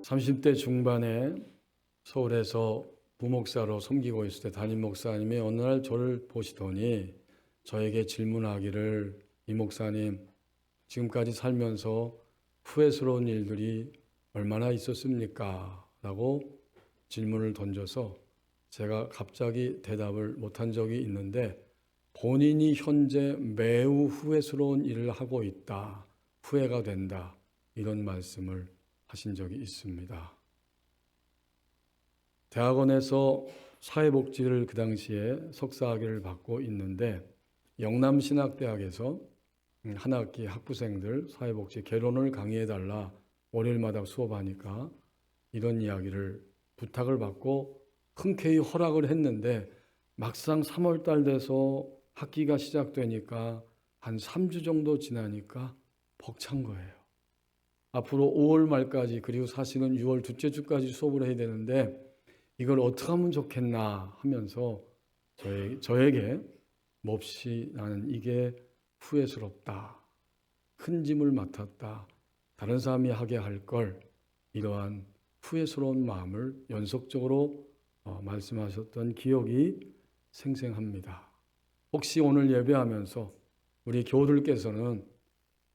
30대 중반에 서울에서 부목사로 섬기고 있을 때 담임 목사님이 어느 날 저를 보시더니 저에게 질문하기를, 이 목사님, 지금까지 살면서 후회스러운 일들이 얼마나 있었습니까? 라고 질문을 던져서 제가 갑자기 대답을 못한 적이 있는데, 본인이 현재 매우 후회스러운 일을 하고 있다, 후회가 된다, 이런 말씀을 하신 적이 있습니다. 대학원에서 사회복지를 그 당시에 석사학위를 받고 있는데, 영남신학대학에서 한 학기 학부생들 사회복지 개론을 강의해달라 월요일마다 수업하니까 이런 이야기를 부탁을 받고 흔쾌히 허락을 했는데, 막상 3월달 돼서 학기가 시작되니까 한 3주 정도 지나니까 벅찬 거예요. 앞으로 5월 말까지, 그리고 사실은 6월 둘째 주까지 수업을 해야 되는데 이걸 어떻게 하면 좋겠나 하면서 저에게 몹시 나는 이게 후회스럽다, 큰 짐을 맡았다, 다른 사람이 하게 할 걸, 이러한 후회스러운 마음을 연속적으로 말씀하셨던 기억이 생생합니다. 혹시 오늘 예배하면서 우리 교우들께서는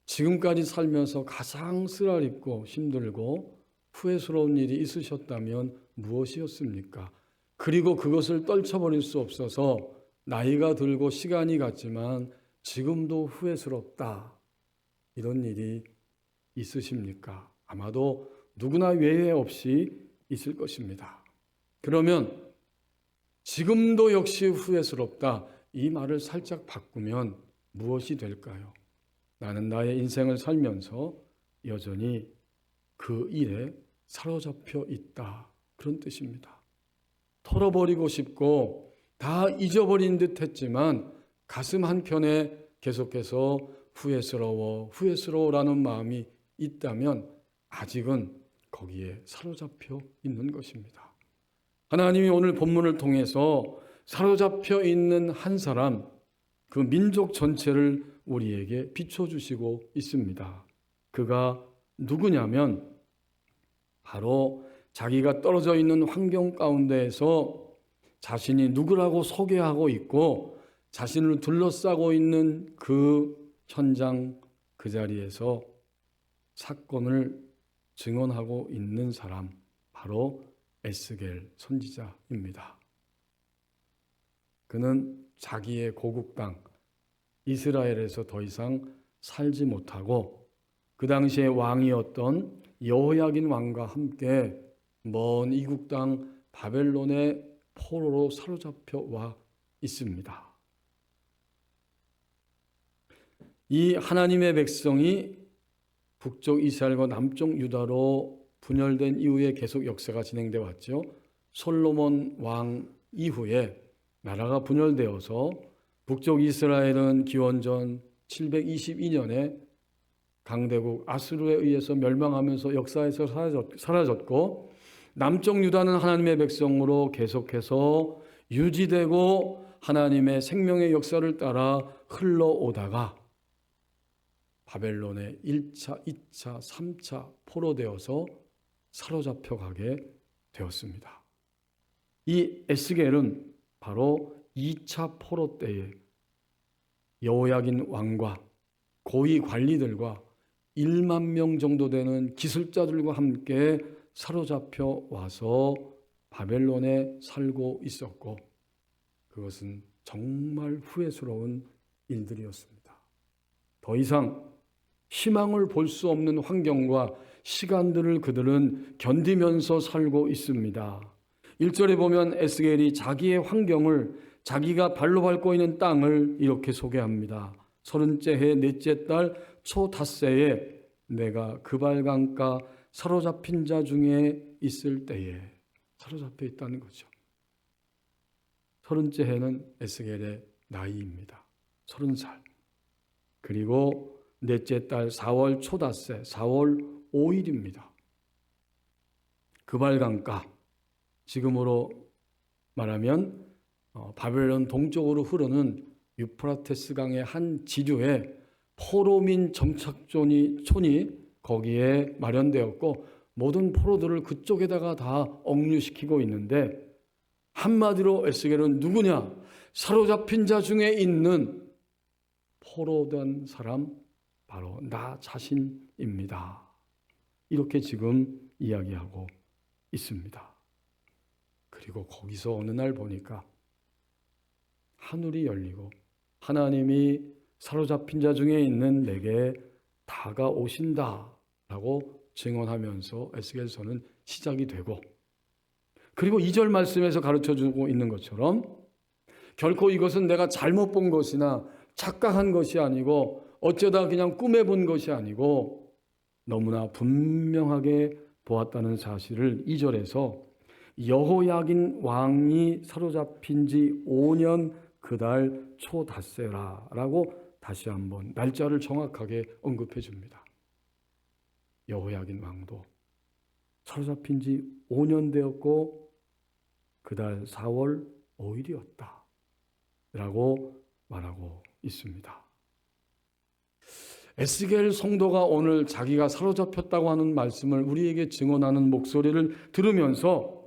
지금까지 살면서 가장 쓰라립고 힘들고 후회스러운 일이 있으셨다면 무엇이었습니까? 그리고 그것을 떨쳐버릴 수 없어서 나이가 들고 시간이 갔지만 지금도 후회스럽다, 이런 일이 있으십니까? 아마도 누구나 외회 없이 있을 것입니다. 그러면 지금도 역시 후회스럽다, 이 말을 살짝 바꾸면 무엇이 될까요? 나는 나의 인생을 살면서 여전히 그 일에 사로잡혀 있다, 그런 뜻입니다. 털어버리고 싶고 다 잊어버린 듯 했지만 가슴 한켠에 계속해서 후회스러워라는 마음이 있다면 아직은 거기에 사로잡혀 있는 것입니다. 하나님이 오늘 본문을 통해서 사로잡혀 있는 한 사람, 그 민족 전체를 우리에게 비춰주시고 있습니다. 그가 누구냐면 바로 자기가 떨어져 있는 환경 가운데에서 자신이 누구라고 소개하고 있고 자신을 둘러싸고 있는 그 현장, 그 자리에서 사건을 증언하고 있는 사람, 바로 에스겔 선지자입니다. 그는 자기의 고국 땅 이스라엘에서 더 이상 살지 못하고 그 당시에 왕이었던 여호야긴 왕과 함께 먼 이국 땅 바벨론의 포로로 사로잡혀 와 있습니다. 이 하나님의 백성이 북쪽 이스라엘과 남쪽 유다로 분열된 이후에 계속 역사가 진행되어 왔죠. 솔로몬 왕 이후에 나라가 분열되어서 북쪽 이스라엘은 기원전 722년에 강대국 아수르에 의해서 멸망하면서 역사에서 사라졌고, 남쪽 유다는 하나님의 백성으로 계속해서 유지되고 하나님의 생명의 역사를 따라 흘러오다가 바벨론의 1차, 2차, 3차 포로되어서 사로잡혀 가게 되었습니다. 이 에스겔은 바로 2차 포로 때에 여호야긴 왕과 고위 관리들과 1만 명 정도 되는 기술자들과 함께 사로잡혀 와서 바벨론에 살고 있었고, 그것은 정말 후회스러운 일들이었습니다. 더 이상 희망을 볼 수 없는 환경과 시간들을 그들은 견디면서 살고 있습니다. 1절에 보면 에스겔이 자기의 환경을, 자기가 발로 밟고 있는 땅을 이렇게 소개합니다. 30째 해 넷째 달 초 닷새에 내가 그발강가 사로잡힌 자 중에 있을 때에, 사로잡혀 있다는 거죠. 30째 해는 에스겔의 나이입니다. 30살. 그리고 넷째 달 4월 초닷새, 4월 5일입니다. 그발강가, 지금으로 말하면 바벨론 동쪽으로 흐르는 유프라테스 강의 한 지류에 포로민 정착촌이 거기에 마련되었고, 모든 포로들을 그쪽에다가 다 억류시키고 있는데, 한마디로 에스겔은 누구냐? 사로잡힌 자 중에 있는 포로된 사람, 바로 나 자신입니다. 이렇게 지금 이야기하고 있습니다. 그리고 거기서 어느 날 보니까 하늘이 열리고 하나님이 사로잡힌 자 중에 있는 내게 다가오신다라고 증언하면서 에스겔서는 시작이 되고, 그리고 2절 말씀에서 가르쳐주고 있는 것처럼 결코 이것은 내가 잘못 본 것이나 착각한 것이 아니고 어쩌다 그냥 꿈에 본 것이 아니고 너무나 분명하게 보았다는 사실을 2절에서 여호야긴 왕이 사로잡힌 지 5년 그달 초닷새라라고 다시 한번 날짜를 정확하게 언급해 줍니다. 여호야긴 왕도 사로잡힌 지 5년 되었고 그달 4월 5일이었다 라고 말하고 있습니다. 에스겔 성도가 오늘 자기가 사로잡혔다고 하는 말씀을 우리에게 증언하는 목소리를 들으면서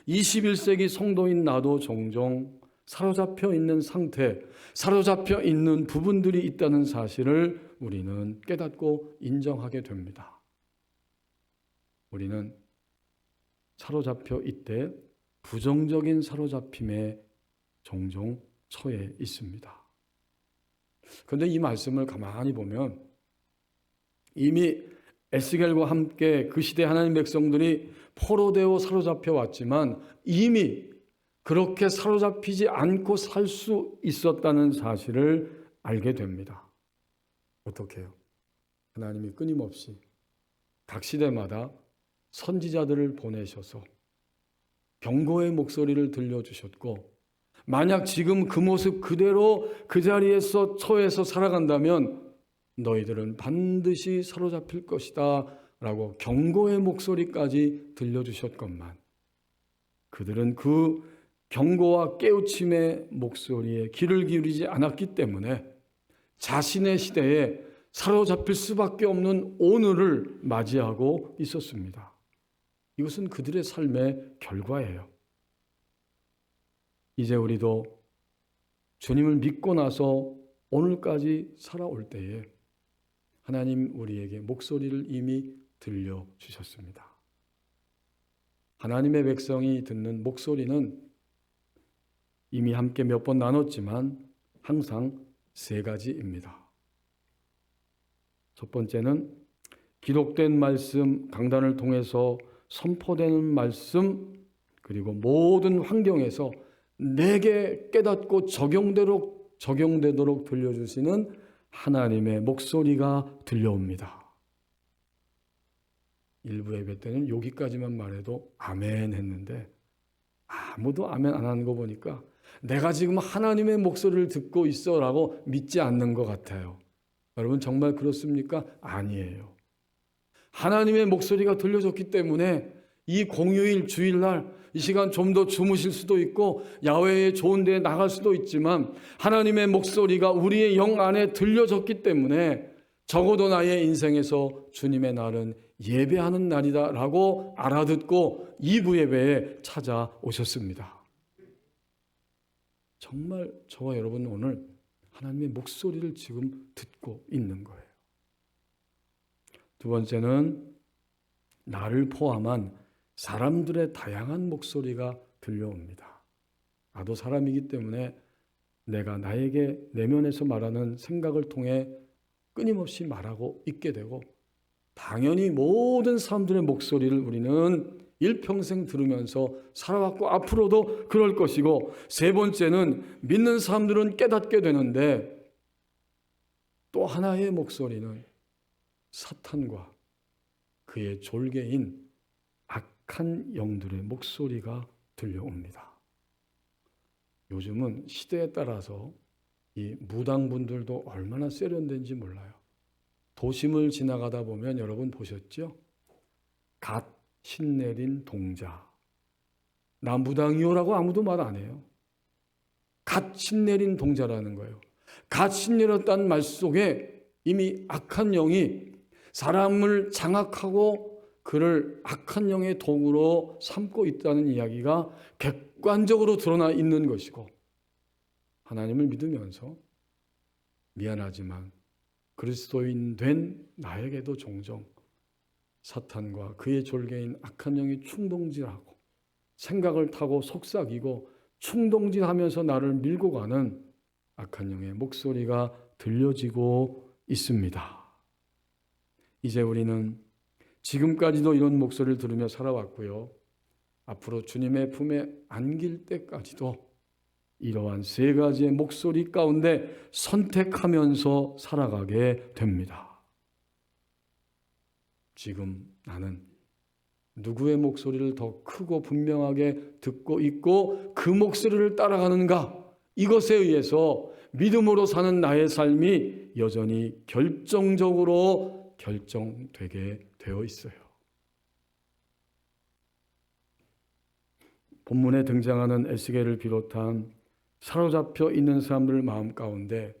21세기 성도인 나도 종종 사로잡혀 있는 상태, 사로잡혀 있는 부분들이 있다는 사실을 우리는 깨닫고 인정하게 됩니다. 우리는 사로잡혀 있되 부정적인 사로잡힘에 종종 처해 있습니다. 그런데 이 말씀을 가만히 보면 이미 에스겔과 함께 그 시대 하나님 백성들이 포로되어 사로잡혀 왔지만 이미 그렇게 사로잡히지 않고 살 수 있었다는 사실을 알게 됩니다. 어떻게 해요? 하나님이 끊임없이 각 시대마다 선지자들을 보내셔서 경고의 목소리를 들려주셨고, 만약 지금 그 모습 그대로 그 자리에서 처해서 살아간다면 너희들은 반드시 사로잡힐 것이다 라고 경고의 목소리까지 들려주셨건만, 그들은 그 경고와 깨우침의 목소리에 귀를 기울이지 않았기 때문에 자신의 시대에 사로잡힐 수밖에 없는 오늘을 맞이하고 있었습니다. 이것은 그들의 삶의 결과예요. 이제 우리도 주님을 믿고 나서 오늘까지 살아올 때에 하나님 우리에게 목소리를 이미 들려주셨습니다. 하나님의 백성이 듣는 목소리는 이미 함께 몇 번 나눴지만 항상 3가지입니다. 첫 번째는 기록된 말씀, 강단을 통해서 선포되는 말씀, 그리고 모든 환경에서 내게 깨닫고 적용되도록 들려주시는 하나님의 목소리가 들려옵니다. 일부 예배 때는 여기까지만 말해도 아멘 했는데 아무도 아멘 안 하는 거 보니까 내가 지금 하나님의 목소리를 듣고 있어 라고 믿지 않는 것 같아요. 여러분 정말 그렇습니까? 아니에요. 하나님의 목소리가 들려졌기 때문에 이 공휴일 주일날 이 시간 좀 더 주무실 수도 있고 야외에 좋은 데에 나갈 수도 있지만 하나님의 목소리가 우리의 영 안에 들려졌기 때문에 적어도 나의 인생에서 주님의 날은 예배하는 날이다 라고 알아듣고 2부 예배에 찾아오셨습니다. 정말 저와 여러분 오늘 하나님의 목소리를 지금 듣고 있는 거예요. 두 번째는 나를 포함한 사람들의 다양한 목소리가 들려옵니다. 나도 사람이기 때문에 내가 나에게 내면에서 말하는 생각을 통해 끊임없이 말하고 있게 되고, 당연히 모든 사람들의 목소리를 우리는 일평생 들으면서 살아왔고 앞으로도 그럴 것이고, 세 번째는 믿는 사람들은 깨닫게 되는데 또 하나의 목소리는 사탄과 그의 졸개인 악한 영들의 목소리가 들려옵니다. 요즘은 시대에 따라서 이 무당분들도 얼마나 세련된지 몰라요. 도심을 지나가다 보면 여러분 보셨죠? 갓 신내린 동자. 나 무당이요라고 아무도 말 안 해요. 갓 신내린 동자라는 거예요. 갓 신내렸다는 말 속에 이미 악한 영이 사람을 장악하고 그를 악한 영의 도구로 삼고 있다는 이야기가 객관적으로 드러나 있는 것이고, 하나님을 믿으면서 미안하지만 그리스도인 된 나에게도 종종 사탄과 그의 졸개인 악한 영이 충동질하고 생각을 타고 속삭이고 충동질하면서 나를 밀고 가는 악한 영의 목소리가 들려지고 있습니다. 이제 우리는 지금까지도 이런 목소리를 들으며 살아왔고요. 앞으로 주님의 품에 안길 때까지도 이러한 세 가지의 목소리 가운데 선택하면서 살아가게 됩니다. 지금 나는 누구의 목소리를 더 크고 분명하게 듣고 있고 그 목소리를 따라가는가? 이것에 의해서 믿음으로 사는 나의 삶이 여전히 결정적으로 결정되게 되어 있어요. 본문에 등장하는 에스겔을 비롯한 사로잡혀 있는 사람들 마음 가운데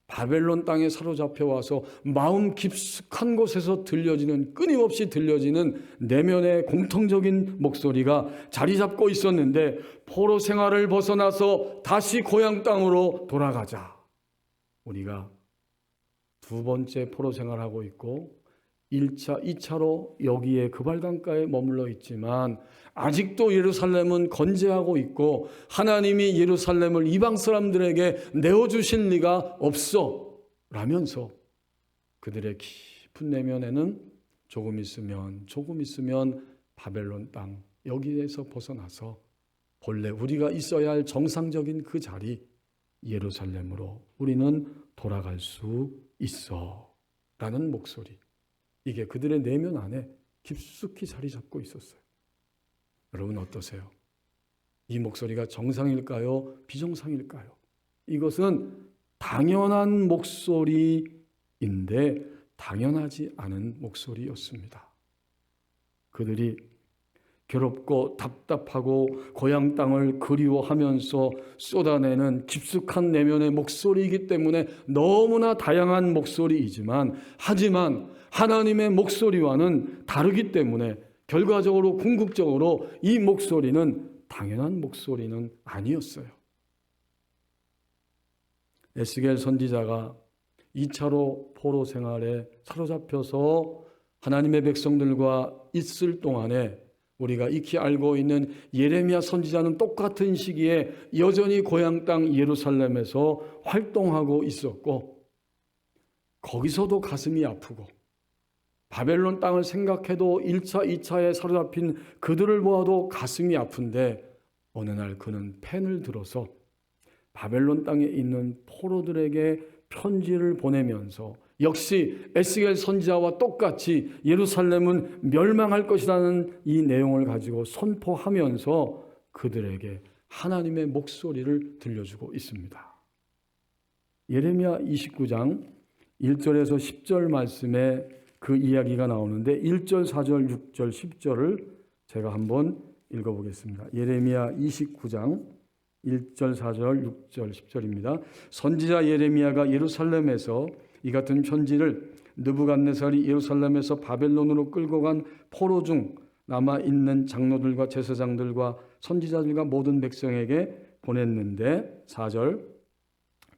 바벨론 땅에 사로잡혀 와서 마음 깊숙한 곳에서 들려지는, 끊임없이 들려지는 내면의 공통적인 목소리가 자리 잡고 있었는데, 포로 생활을 벗어나서 다시 고향 땅으로 돌아가자. 우리가 두 번째 포로 생활하고 있고 1차, 2차로 여기에 그발강가에 머물러 있지만 아직도 예루살렘은 건재하고 있고 하나님이 예루살렘을 이방 사람들에게 내어주실 리가 없어 라면서 그들의 깊은 내면에는 조금 있으면 바벨론 땅 여기에서 벗어나서 본래 우리가 있어야 할 정상적인 그 자리 예루살렘으로 우리는 돌아갈 수 있어 라는 목소리, 이게 그들의 내면 안에 깊숙이 자리 잡고 있었어요. 여러분 어떠세요? 이 목소리가 정상일까요? 비정상일까요? 이것은 당연한 목소리인데 당연하지 않은 목소리였습니다. 그들이 괴롭고 답답하고 고향 땅을 그리워하면서 쏟아내는 깊숙한 내면의 목소리이기 때문에 너무나 다양한 목소리이지만, 하지만 하나님의 목소리와는 다르기 때문에 결과적으로 궁극적으로 이 목소리는 당연한 목소리는 아니었어요. 에스겔 선지자가 2차로 포로 생활에 사로잡혀서 하나님의 백성들과 있을 동안에 우리가 익히 알고 있는 예레미야 선지자는 똑같은 시기에 여전히 고향 땅 예루살렘에서 활동하고 있었고, 거기서도 가슴이 아프고 바벨론 땅을 생각해도 1차, 2차에 사로잡힌 그들을 보아도 가슴이 아픈데, 어느 날 그는 펜을 들어서 바벨론 땅에 있는 포로들에게 편지를 보내면서 역시 에스겔 선지자와 똑같이 예루살렘은 멸망할 것이라는 이 내용을 가지고 선포하면서 그들에게 하나님의 목소리를 들려주고 있습니다. 예레미야 29장 1절에서 10절 말씀에 그 이야기가 나오는데 1절, 4절, 6절, 10절을 제가 한번 읽어보겠습니다. 예레미야 29장 1절, 4절, 6절, 10절입니다. 선지자 예레미야가 예루살렘에서 이 같은 편지를 느부갓네살이 예루살렘에서 바벨론으로 끌고 간 포로 중 남아있는 장로들과 제사장들과 선지자들과 모든 백성에게 보냈는데, 4절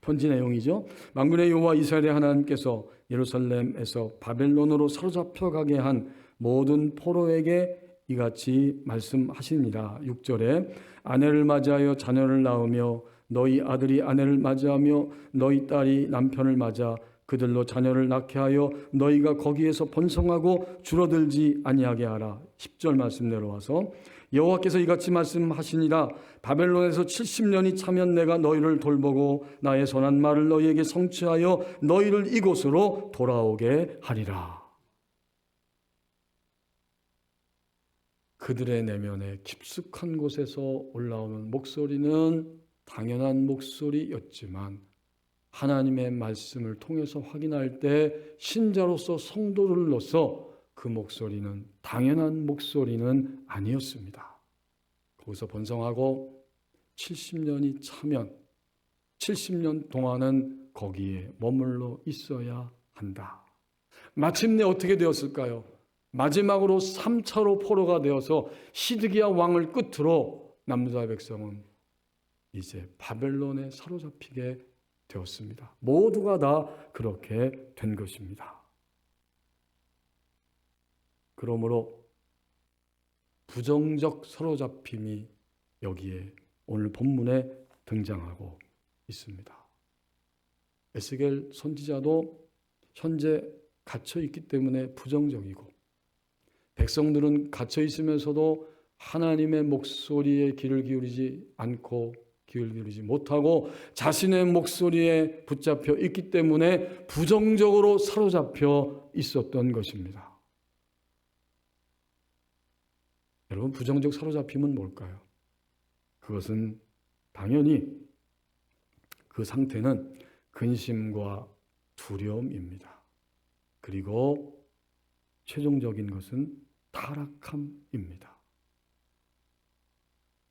편지 내용이죠. 만군의 여호와 이스라엘의 하나님께서 예루살렘에서 바벨론으로 사로잡혀 가게 한 모든 포로에게 이같이 말씀하시니라. 6절에 아내를 맞이하여 자녀를 낳으며 너희 아들이 아내를 맞이하며 너희 딸이 남편을 맞아 그들로 자녀를 낳게 하여 너희가 거기에서 번성하고 줄어들지 아니하게 하라. 10절 말씀 내려와서 여호와께서 이같이 말씀하시니라. 바벨론에서 70년이 차면 내가 너희를 돌보고 나의 선한 말을 너희에게 성취하여 너희를 이곳으로 돌아오게 하리라. 그들의 내면에 깊숙한 곳에서 올라오는 목소리는 당연한 목소리였지만, 하나님의 말씀을 통해서 확인할 때 신자로서 성도들로서 그 목소리는 당연한 목소리는 아니었습니다. 거기서 번성하고 70년이 차면 70년 동안은 거기에 머물러 있어야 한다. 마침내 어떻게 되었을까요? 마지막으로 3차로 포로가 되어서 시드기야 왕을 끝으로 남유다 백성은 이제 바벨론에 사로잡히게 되었습니다. 모두가 다 그렇게 된 것입니다. 그러므로 부정적 사로잡힘이 여기에 오늘 본문에 등장하고 있습니다. 에스겔 선지자도 현재 갇혀 있기 때문에 부정적이고, 백성들은 갇혀 있으면서도 하나님의 목소리에 귀를 기울이지 않고 귀를 기울이지 못하고 자신의 목소리에 붙잡혀 있기 때문에 부정적으로 사로잡혀 있었던 것입니다. 여러분, 부정적 사로잡힘은 뭘까요? 그것은 당연히 그 상태는 근심과 두려움입니다. 그리고 최종적인 것은 타락함입니다.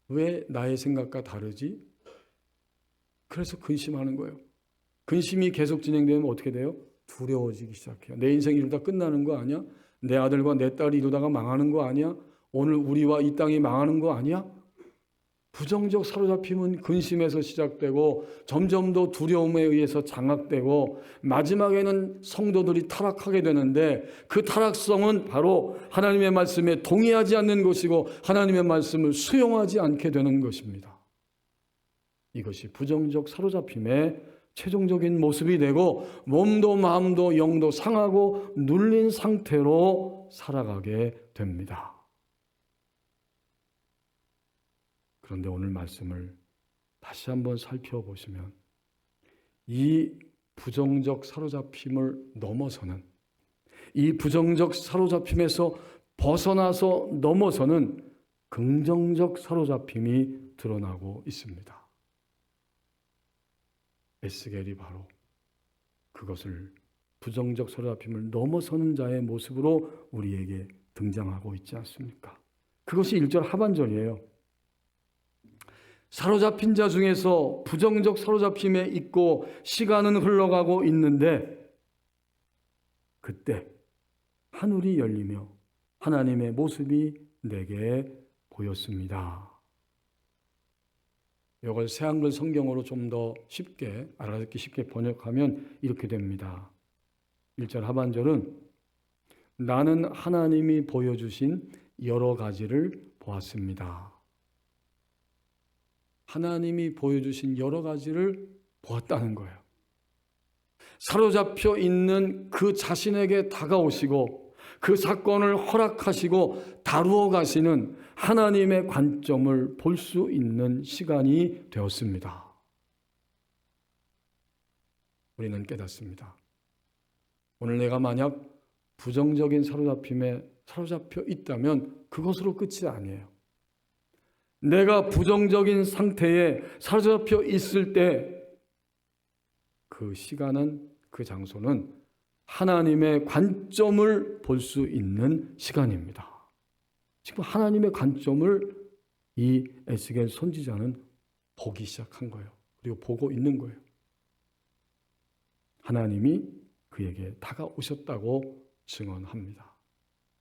왜 나의 생각과 다르지? 그래서 근심하는 거예요. 근심이 계속 진행되면 어떻게 돼요? 두려워지기 시작해요. 내 인생이 이러다 끝나는 거 아니야? 내 아들과 내 딸이 이러다가 망하는 거 아니야? 오늘 우리와 이 땅이 망하는 거 아니야? 부정적 사로잡힘은 근심에서 시작되고 점점 더 두려움에 의해서 장악되고 마지막에는 성도들이 타락하게 되는데, 그 타락성은 바로 하나님의 말씀에 동의하지 않는 것이고 하나님의 말씀을 수용하지 않게 되는 것입니다. 이것이 부정적 사로잡힘의 최종적인 모습이 되고 몸도 마음도 영도 상하고 눌린 상태로 살아가게 됩니다. 그런데 오늘 말씀을 다시 한번 살펴보시면 이 부정적 사로잡힘을 넘어서는, 이 부정적 사로잡힘에서 벗어나서 넘어서는 긍정적 사로잡힘이 드러나고 있습니다. 에스겔이 바로 그것을, 부정적 사로잡힘을 넘어서는 자의 모습으로 우리에게 등장하고 있지 않습니까? 그것이 1절 하반절이에요. 사로잡힌 자 중에서 부정적 사로잡힘에 있고 시간은 흘러가고 있는데, 그때 하늘이 열리며 하나님의 모습이 내게 보였습니다. 이걸 새한글 성경으로 좀 더 쉽게, 알아듣기 쉽게 번역하면 이렇게 됩니다. 1절 하반절은 나는 하나님이 보여주신 여러 가지를 보았습니다. 하나님이 보여주신 여러 가지를 보았다는 거예요. 사로잡혀 있는 그 자신에게 다가오시고 그 사건을 허락하시고 다루어 가시는 하나님의 관점을 볼 수 있는 시간이 되었습니다. 우리는 깨닫습니다. 오늘 내가 만약 부정적인 사로잡힘에 사로잡혀 있다면 그것으로 끝이 아니에요. 내가 부정적인 상태에 사로잡혀 있을 때 그 시간은, 그 장소는 하나님의 관점을 볼 수 있는 시간입니다. 지금 하나님의 관점을 이 에스겔 선지자는 보기 시작한 거예요. 그리고 보고 있는 거예요. 하나님이 그에게 다가오셨다고 증언합니다.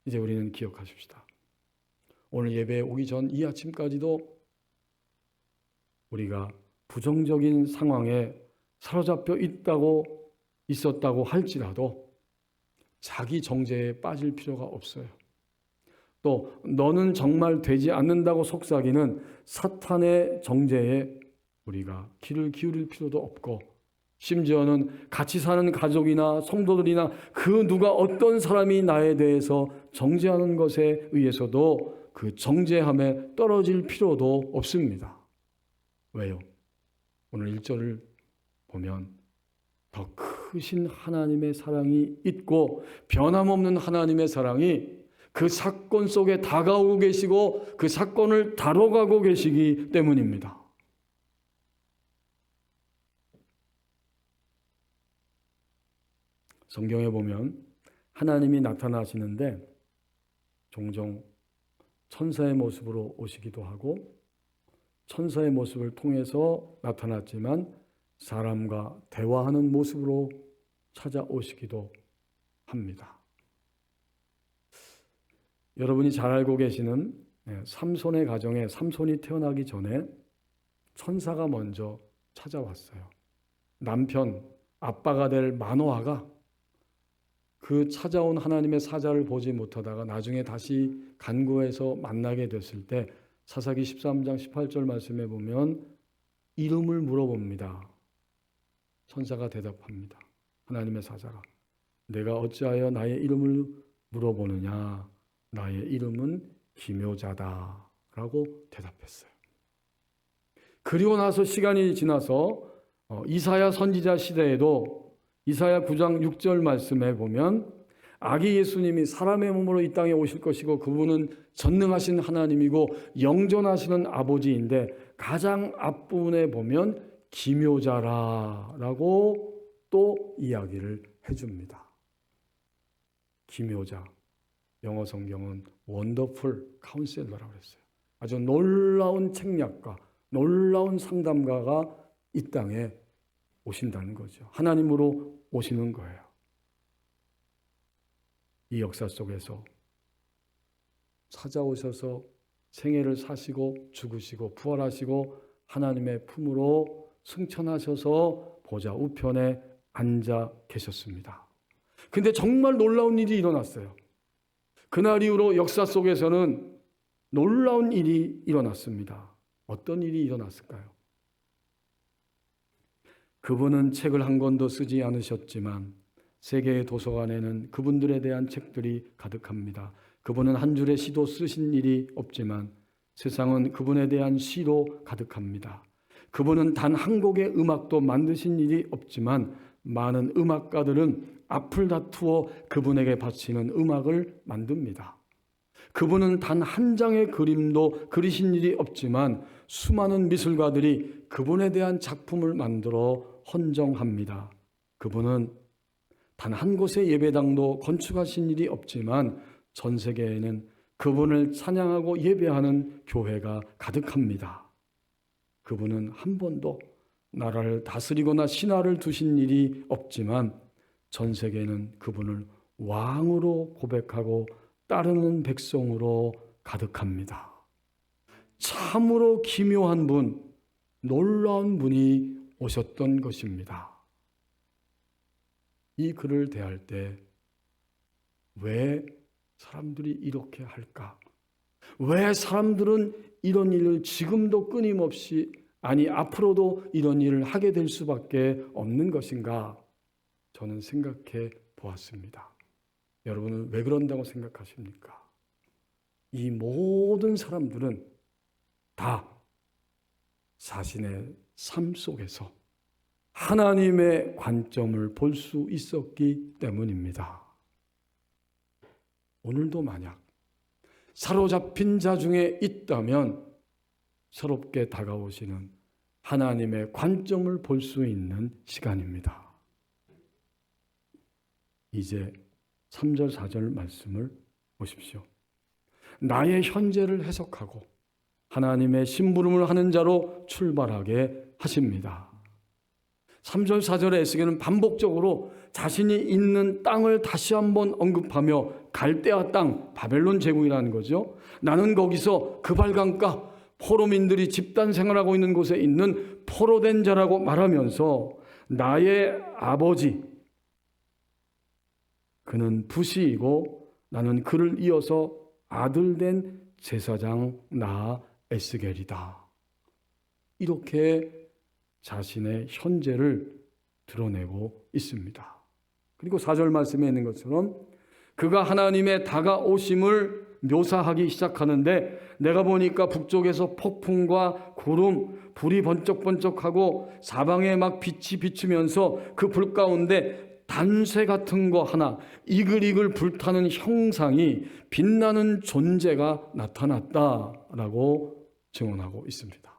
이제 우리는 기억하십시다. 오늘 예배에 오기 전 이 아침까지도 우리가 부정적인 상황에 사로잡혀 있었다고 할지라도 자기 정죄에 빠질 필요가 없어요. 또 너는 정말 되지 않는다고 속삭이는 사탄의 정죄에 우리가 귀를 기울일 필요도 없고, 심지어는 같이 사는 가족이나 성도들이나 그 누가 어떤 사람이 나에 대해서 정죄하는 것에 의해서도 그 정죄함에 떨어질 필요도 없습니다. 왜요? 오늘 1절을 보면 더 크신 하나님의 사랑이 있고 변함없는 하나님의 사랑이 그 사건 속에 다가오고 계시고 그 사건을 다뤄가고 계시기 때문입니다. 성경에 보면 하나님이 나타나시는데 종종 천사의 모습으로 오시기도 하고 천사의 모습을 통해서 나타났지만 사람과 대화하는 모습으로 찾아오시기도 합니다. 여러분이 잘 알고 계시는 삼손의 가정에 삼손이 태어나기 전에 천사가 먼저 찾아왔어요. 남편, 아빠가 될 마노아가 그 찾아온 하나님의 사자를 보지 못하다가 나중에 다시 간구해서 만나게 됐을 때 사사기 13장 18절 말씀에 보면 이름을 물어봅니다. 천사가 대답합니다. 하나님의 사자가 내가 어찌하여 나의 이름을 물어보느냐? 나의 이름은 기묘자다 라고 대답했어요. 그리고 나서 시간이 지나서 이사야 선지자 시대에도 이사야 9장 6절 말씀에 보면 아기 예수님이 사람의 몸으로 이 땅에 오실 것이고 그분은 전능하신 하나님이고 영존하시는 아버지인데 가장 앞부분에 보면 기묘자라고 또 이야기를 해줍니다. 기묘자, 영어 성경은 원더풀 카운셀러라고 했어요. 아주 놀라운 책략가, 놀라운 상담가가 이 땅에 오신다는 거죠. 하나님으로 오시는 거예요. 이 역사 속에서 찾아오셔서 생애를 사시고 죽으시고 부활하시고 하나님의 품으로 승천하셔서 보좌 우편에 앉아 계셨습니다. 근데 정말 놀라운 일이 일어났어요. 그날 이후로 역사 속에서는 놀라운 일이 일어났습니다. 어떤 일이 일어났을까요? 그분은 책을 한 권도 쓰지 않으셨지만 세계의 도서관에는 그분들에 대한 책들이 가득합니다. 그분은 한 줄의 시도 쓰신 일이 없지만 세상은 그분에 대한 시로 가득합니다. 그분은 단 한 곡의 음악도 만드신 일이 없지만 많은 음악가들은 앞을 다투어 그분에게 바치는 음악을 만듭니다. 그분은 단 한 장의 그림도 그리신 일이 없지만 수많은 미술가들이 그분에 대한 작품을 만들어 헌정합니다. 그분은 단 한 곳의 예배당도 건축하신 일이 없지만 전 세계에는 그분을 찬양하고 예배하는 교회가 가득합니다. 그분은 한 번도 나라를 다스리거나 신하를 두신 일이 없지만 전 세계는 그분을 왕으로 고백하고 따르는 백성으로 가득합니다. 참으로 기묘한 분, 놀라운 분이 오셨던 것입니다. 이 글을 대할 때 왜 사람들이 이렇게 할까? 왜 사람들은 이런 일을 지금도 끊임없이 아니 앞으로도 이런 일을 하게 될 수밖에 없는 것인가? 저는 생각해 보았습니다. 여러분은 왜 그런다고 생각하십니까? 이 모든 사람들은 다 자신의 삶 속에서 하나님의 관점을 볼 수 있었기 때문입니다. 오늘도 만약 사로잡힌 자 중에 있다면 새롭게 다가오시는 하나님의 관점을 볼 수 있는 시간입니다. 이제 3절 4절 말씀을 보십시오. 나의 현재를 해석하고 하나님의 심부름을 하는 자로 출발하게 하십니다. 3절 4절의 에스겔은 반복적으로 자신이 있는 땅을 다시 한번 언급하며 갈대아 땅, 바벨론 제국이라는 거죠. 나는 거기서 그발강가 포로민들이 집단 생활하고 있는 곳에 있는 포로된 자라고 말하면서 나의 아버지 그는 부시이고 나는 그를 이어서 아들 된 제사장 나 에스겔이다. 이렇게 자신의 현재를 드러내고 있습니다. 그리고 4절 말씀에 있는 것처럼 그가 하나님의 다가오심을 묘사하기 시작하는데 내가 보니까 북쪽에서 폭풍과 구름, 불이 번쩍번쩍하고 사방에 막 빛이 비추면서 그 불 가운데 단쇠 같은 거 하나 이글이글 불타는 형상이 빛나는 존재가 나타났다라고 증언하고 있습니다.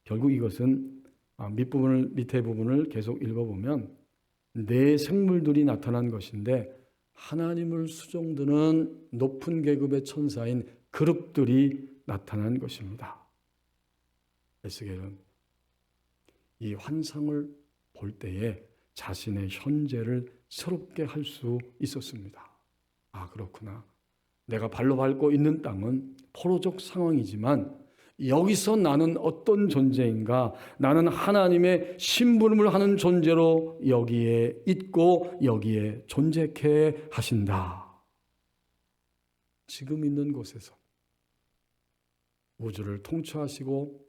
결국 이것은 밑에 부분을 계속 읽어보면 네 생물들이 나타난 것인데 하나님을 수종드는 높은 계급의 천사인 그룹들이 나타난 것입니다. 에스겔은 이 환상을 볼 때에 자신의 현재를 새롭게 할 수 있었습니다. 아, 그렇구나. 내가 발로 밟고 있는 땅은 포로적 상황이지만 여기서 나는 어떤 존재인가? 나는 하나님의 심부름을 하는 존재로 여기에 있고 여기에 존재케 하신다. 지금 있는 곳에서 우주를 통치하시고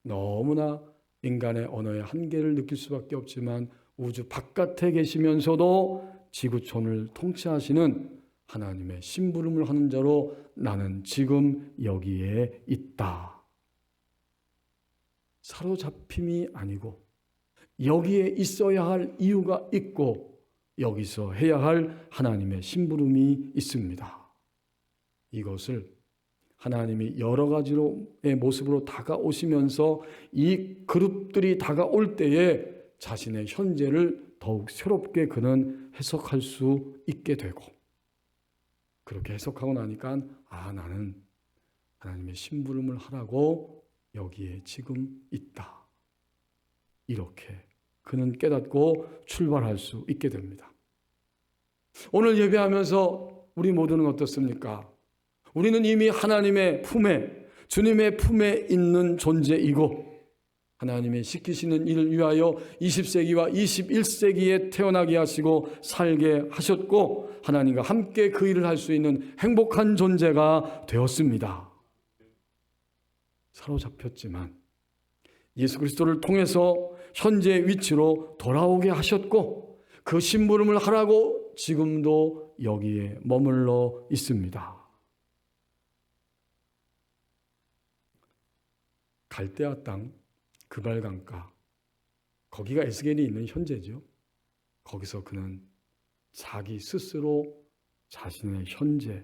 너무나 인간의 언어의 한계를 느낄 수밖에 없지만 우주 바깥에 계시면서도 지구촌을 통치하시는 하나님의 심부름을 하는 자로 나는 지금 여기에 있다. 사로잡힘이 아니고 여기에 있어야 할 이유가 있고 여기서 해야 할 하나님의 심부름이 있습니다. 이것을 하나님이 여러 가지로의 모습으로 다가오시면서 이 그룹들이 다가올 때에 자신의 현재를 더욱 새롭게 그는 해석할 수 있게 되고, 그렇게 해석하고 나니까 나는 하나님의 심부름을 하라고 여기에 지금 있다. 이렇게 그는 깨닫고 출발할 수 있게 됩니다. 오늘 예배하면서 우리 모두는 어떻습니까? 우리는 이미 하나님의 품에, 주님의 품에 있는 존재이고 하나님의 시키시는 일을 위하여 20세기와 21세기에 태어나게 하시고 살게 하셨고 하나님과 함께 그 일을 할 수 있는 행복한 존재가 되었습니다. 사로잡혔지만 예수 그리스도를 통해서 현재 위치로 돌아오게 하셨고 그 심부름을 하라고 지금도 여기에 머물러 있습니다. 갈대아 땅, 그발강가, 거기가 에스겔이 있는 현재죠. 거기서 그는 자기 스스로 자신의 현재,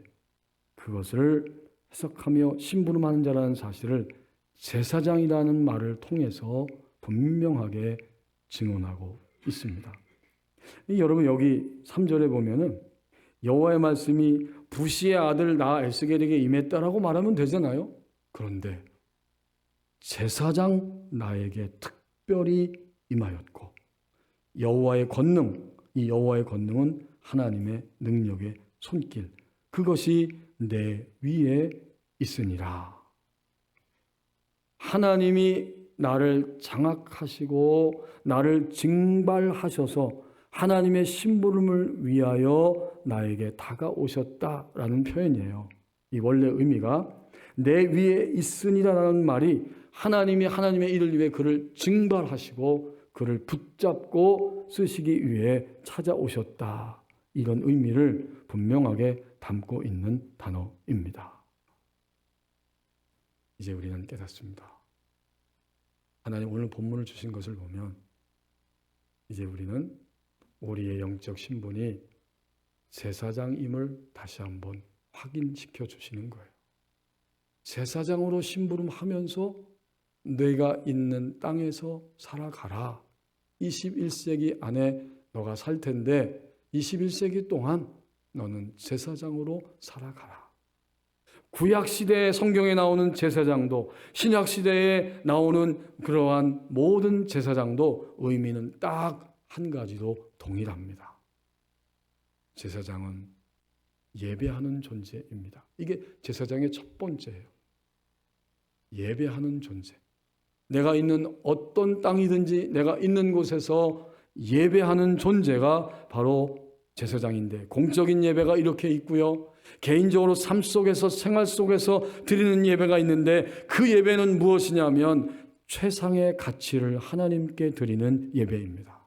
그것을 해석하며 심부름하는 자라는 사실을 제사장이라는 말을 통해서 분명하게 증언하고 있습니다. 여러분 여기 3절에 보면은 여호와의 말씀이 부시의 아들 나 에스겔에게 임했다라고 말하면 되잖아요. 그런데 제사장 나에게 특별히 임하였고 여호와의 권능, 이 여호와의 권능은 하나님의 능력의 손길, 그것이 내 위에 있으니라. 하나님이 나를 장악하시고 나를 징발하셔서 하나님의 심부름을 위하여 나에게 다가오셨다라는 표현이에요. 이 원래 의미가 내 위에 있으니라라는 말이 하나님이 하나님의 일을 위해 그를 징발하시고 그를 붙잡고 쓰시기 위해 찾아오셨다. 이런 의미를 분명하게 담고 있는 단어입니다. 이제 우리는 깨닫습니다. 하나님 오늘 본문을 주신 것을 보면 이제 우리는 우리의 영적 신분이 제사장임을 다시 한번 확인시켜 주시는 거예요. 제사장으로 심부름하면서 내가 있는 땅에서 살아가라. 21세기 안에 너가 살 텐데 21세기 동안 너는 제사장으로 살아가라. 구약시대의 성경에 나오는 제사장도 신약시대에 나오는 그러한 모든 제사장도 의미는 딱 한 가지로 동일합니다. 제사장은 예배하는 존재입니다. 이게 제사장의 첫 번째예요. 예배하는 존재. 내가 있는 어떤 땅이든지 내가 있는 곳에서 예배하는 존재가 바로 제사장인데, 공적인 예배가 이렇게 있고요. 개인적으로 삶 속에서 생활 속에서 드리는 예배가 있는데 그 예배는 무엇이냐면 최상의 가치를 하나님께 드리는 예배입니다.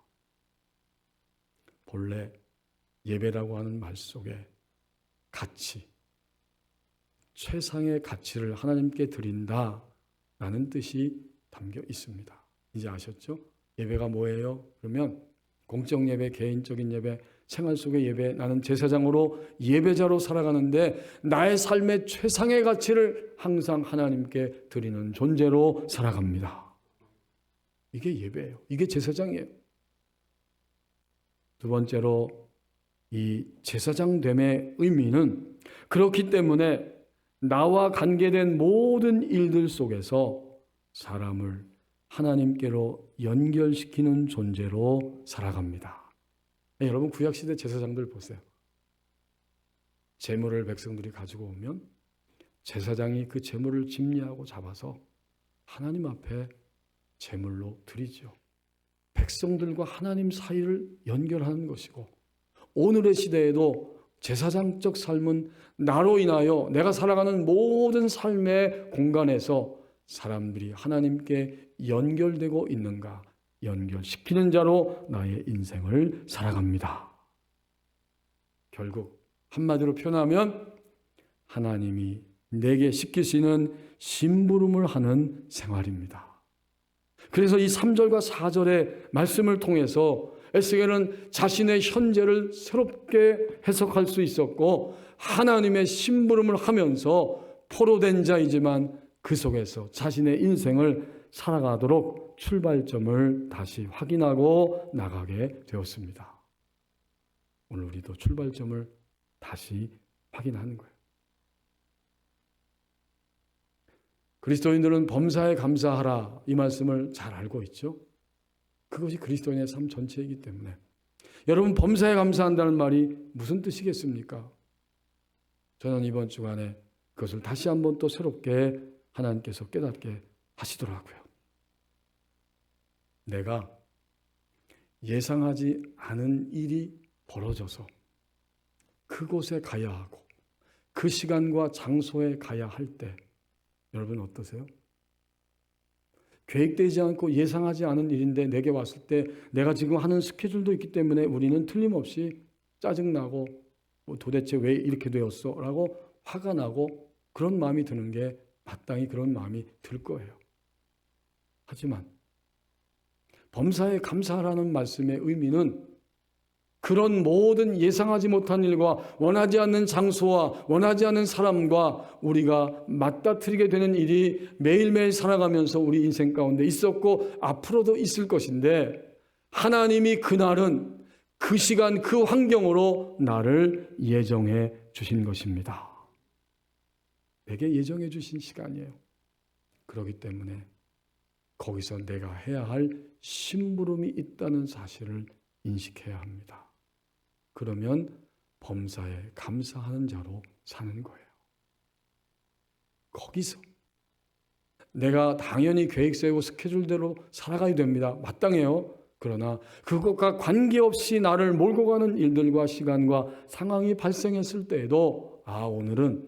본래 예배라고 하는 말 속에 가치, 최상의 가치를 하나님께 드린다라는 뜻이 담겨 있습니다. 이제 아셨죠? 예배가 뭐예요? 그러면 공적 예배, 개인적인 예배, 생활 속의 예배, 나는 제사장으로 예배자로 살아가는데 나의 삶의 최상의 가치를 항상 하나님께 드리는 존재로 살아갑니다. 이게 예배예요. 이게 제사장이에요. 두 번째로 이 제사장됨의 의미는 그렇기 때문에 나와 관계된 모든 일들 속에서 사람을 하나님께로 연결시키는 존재로 살아갑니다. 여러분 구약시대 제사장들 보세요. 재물을 백성들이 가지고 오면 제사장이 그 재물을 집리하고 잡아서 하나님 앞에 제물로 드리죠. 백성들과 하나님 사이를 연결하는 것이고, 오늘의 시대에도 제사장적 삶은 나로 인하여 내가 살아가는 모든 삶의 공간에서 사람들이 하나님께 연결되고 있는가, 연결시키는 자로 나의 인생을 살아갑니다. 결국 한마디로 표현하면 하나님이 내게 시키시는 심부름을 하는 생활입니다. 그래서 이 3절과 4절의 말씀을 통해서 에스겔은 자신의 현재를 새롭게 해석할 수 있었고, 하나님의 심부름을 하면서 포로된 자이지만 그 속에서 자신의 인생을 살아가도록 출발점을 다시 확인하고 나가게 되었습니다. 오늘 우리도 출발점을 다시 확인하는 거예요. 그리스도인들은 범사에 감사하라, 이 말씀을 잘 알고 있죠. 그것이 그리스도인의 삶 전체이기 때문에, 여러분, 범사에 감사한다는 말이 무슨 뜻이겠습니까? 저는 이번 주간에 그것을 다시 한번 또 새롭게 하나님께서 깨닫게 하시더라고요. 내가 예상하지 않은 일이 벌어져서 그곳에 가야 하고 그 시간과 장소에 가야 할 때, 여러분 어떠세요? 계획되지 않고 예상하지 않은 일인데 내게 왔을 때, 내가 지금 하는 스케줄도 있기 때문에 우리는 틀림없이 짜증나고 도대체 왜 이렇게 되었어? 라고 화가 나고 그런 마음이 드는 게 마땅히 그런 마음이 들 거예요. 하지만 범사에 감사하라는 말씀의 의미는 그런 모든 예상하지 못한 일과 원하지 않는 장소와 원하지 않는 사람과 우리가 맞닥뜨리게 되는 일이 매일매일 살아가면서 우리 인생 가운데 있었고 앞으로도 있을 것인데, 하나님이 그날은 그 시간 그 환경으로 나를 예정해 주신 것입니다. 내게 예정해 주신 시간이에요. 그렇기 때문에 거기서 내가 해야 할 심부름이 있다는 사실을 인식해야 합니다. 그러면 범사에 감사하는 자로 사는 거예요. 거기서 내가 당연히 계획 세우고 스케줄대로 살아가야 됩니다. 마땅해요. 그러나 그것과 관계없이 나를 몰고 가는 일들과 시간과 상황이 발생했을 때에도, 오늘은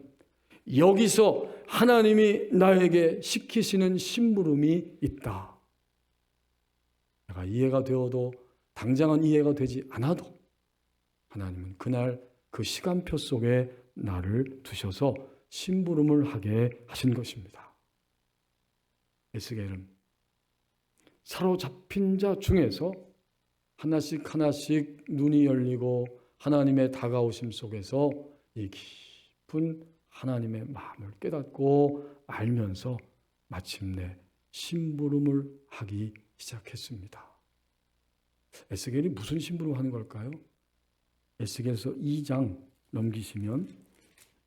여기서 하나님이 나에게 시키시는 심부름이 있다. 내가 이해가 되어도, 당장은 이해가 되지 않아도 하나님은 그날 그 시간표 속에 나를 두셔서 심부름을 하게 하신 것입니다. 에스겔은 사로잡힌 자 중에서 하나씩 하나씩 눈이 열리고 하나님의 다가오심 속에서 이 깊은 하나님의 마음을 깨닫고 알면서 마침내 심부름을 하기 시작했습니다. 에스겔이 무슨 심부름을 하는 걸까요? 에스겔서 2장 넘기시면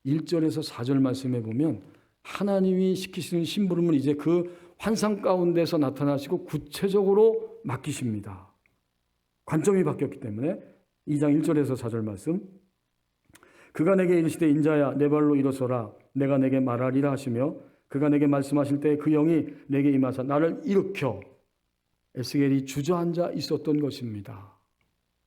1절에서 4절 말씀에 보면 하나님이 시키시는 심부름은 이제 그 환상 가운데서 나타나시고 구체적으로 맡기십니다. 관점이 바뀌었기 때문에 2장 1절에서 4절 말씀, 그가 내게 이르시되 인자야 내 발로 일어서라 내가 내게 말하리라 하시며, 그가 내게 말씀하실 때 그 영이 내게 임하사 나를 일으켜, 에스겔이 주저앉아 있었던 것입니다.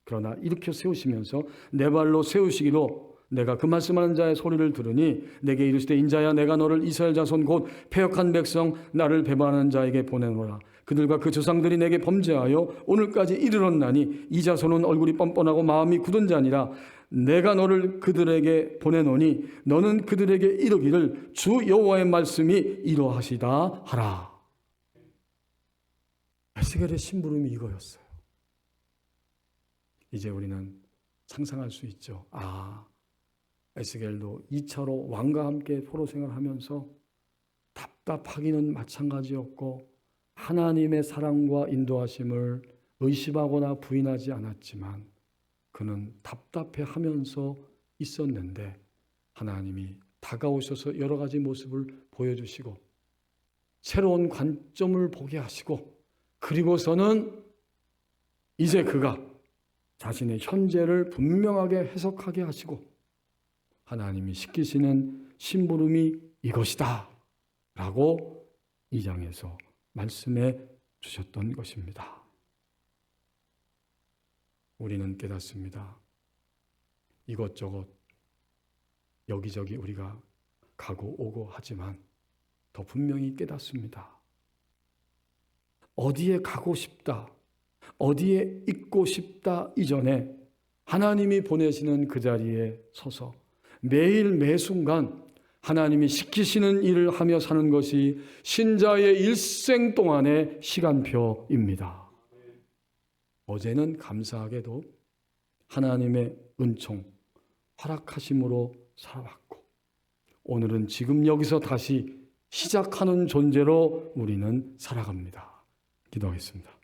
그러나 일으켜 세우시면서 내 발로 세우시기로 내가 그 말씀하는 자의 소리를 들으니 내게 이르시되 인자야 내가 너를 이스라엘 자손 곧 패역한 백성 나를 배반하는 자에게 보내노라. 그들과 그 조상들이 내게 범죄하여 오늘까지 이르렀나니 이 자손은 얼굴이 뻔뻔하고 마음이 굳은 자니라. 내가 너를 그들에게 보내노니 너는 그들에게 이르기를 주 여호와의 말씀이 이러하시다 하라. 에스겔의 심부름이 이거였어요. 이제 우리는 상상할 수 있죠. 에스겔도 2차로 왕과 함께 포로 생활하면서 답답하기는 마찬가지였고 하나님의 사랑과 인도하심을 의심하거나 부인하지 않았지만 그는 답답해하면서 있었는데 하나님이 다가오셔서 여러 가지 모습을 보여주시고 새로운 관점을 보게 하시고, 그리고서는 이제 그가 자신의 현재를 분명하게 해석하게 하시고 하나님이 시키시는 심부름이 이것이다 라고 2장에서 말씀해 주셨던 것입니다. 우리는 깨닫습니다. 이것저것 여기저기 우리가 가고 오고 하지만 더 분명히 깨닫습니다. 어디에 가고 싶다, 어디에 있고 싶다 이전에 하나님이 보내시는 그 자리에 서서 매일 매순간 하나님이 시키시는 일을 하며 사는 것이 신자의 일생 동안의 시간표입니다. 어제는 감사하게도 하나님의 은총, 허락하심으로 살아왔고 오늘은 지금 여기서 다시 시작하는 존재로 우리는 살아갑니다. 기도하겠습니다.